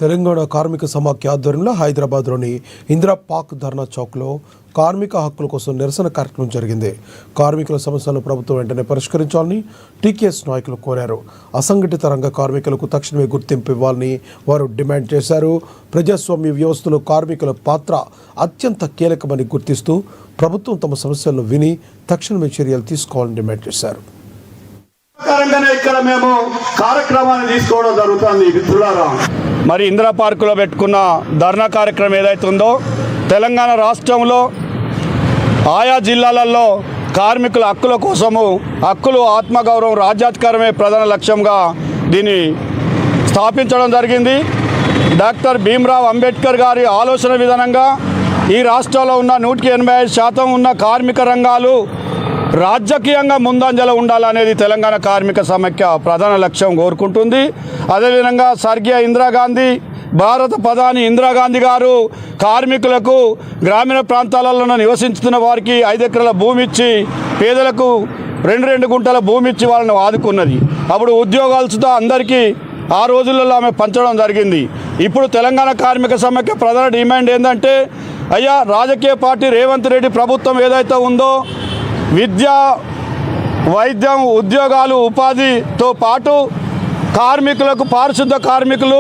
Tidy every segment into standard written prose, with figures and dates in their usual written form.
తెలంగాణ కార్మిక సమాఖ్య ఆధ్వర్యంలో హైదరాబాద్లోని ఇందిరా పార్క్ ధర్నా చౌక్లో కార్మిక హక్కుల కోసం నిరసన కార్యక్రమం జరిగింది. కార్మికుల సమస్యలను ప్రభుత్వం వెంటనే పరిష్కరించాలని టీకేఎస్ నాయకులు కోరారు. అసంఘటిత రంగ కార్మికులకు తక్షణమే గుర్తింపు ఇవ్వాలని వారు డిమాండ్ చేశారు. ప్రజాస్వామ్య వ్యవస్థలో కార్మికుల పాత్ర అత్యంత కీలకమని గుర్తిస్తూ ప్రభుత్వం తమ సమస్యలను విని తక్షణమే చర్యలు తీసుకోవాలని డిమాండ్ చేశారు. ఇక్కడ మేము కార్యక్రమాన్ని తీసుకోవడం జరుగుతుంది. మిత్రులారా, మరి ఇందిరా పార్కులో పెట్టుకున్న ధర్నా కార్యక్రమం ఏదైతే ఉందో తెలంగాణ రాష్ట్రంలో ఆయా జిల్లాలలో కార్మికుల హక్కుల కోసము హక్కులు ఆత్మగౌరవం రాజ్యాధికారమే ప్రధాన లక్ష్యంగా దీన్ని స్థాపించడం జరిగింది. డాక్టర్ భీమ్రావ్ అంబేద్కర్ గారి ఆలోచన విధానంగా ఈ రాష్ట్రంలో ఉన్న 185% ఉన్న కార్మిక రంగాలు రాజకీయంగా ముందంజలో ఉండాలనేది తెలంగాణ కార్మిక సమాఖ్య ప్రధాన లక్ష్యం కోరుకుంటుంది. అదేవిధంగా స్వర్గీయ ఇందిరాగాంధీ, భారత ప్రధాని ఇందిరాగాంధీ గారు కార్మికులకు గ్రామీణ ప్రాంతాలలో నివసించుతున్న వారికి 5 ఎకరాల భూమి ఇచ్చి పేదలకు 2 గుంటల భూమి ఇచ్చి వాళ్ళని ఆదుకున్నది. అప్పుడు ఉద్యోగాలతో అందరికీ ఆ రోజులలో ఆమె పంచడం జరిగింది. ఇప్పుడు తెలంగాణ కార్మిక సమాఖ్య ప్రధాన డిమాండ్ ఏంటంటే, అయ్యా రాజకీయ పార్టీ రేవంత్ రెడ్డి ప్రభుత్వం ఏదైతే ఉందో విద్య, వైద్యం, ఉద్యోగాలు, ఉపాధితో పాటు కార్మికులకు పారిశుద్ధ కార్మికులు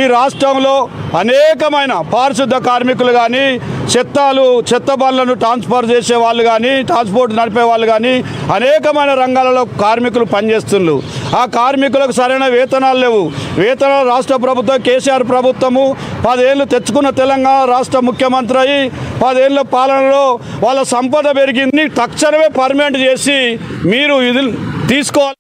ఈ రాష్ట్రంలో అనేకమైన పారిశుద్ధ కార్మికులు కానీ చెత్త బండ్లను ట్రాన్స్ఫర్ చేసే వాళ్ళు కానీ ట్రాన్స్పోర్ట్ నడిపే వాళ్ళు కానీ అనేకమైన రంగాలలో కార్మికులు పనిచేస్తున్నారు. ఆ కార్మికులకు సరైన వేతనాలు లేవు. వేతనాలు రాష్ట్ర ప్రభుత్వం కేసీఆర్ ప్రభుత్వము 10 ఏళ్ళు తెచ్చుకున్న తెలంగాణ రాష్ట్ర ముఖ్యమంత్రి అయ్యి 10 ఏళ్ళ పాలనలో వాళ్ళ సంపద పెరిగింది. తక్షణమే పర్మనెంట్ చేసి మీరు ఇది తీసుకోవాలి.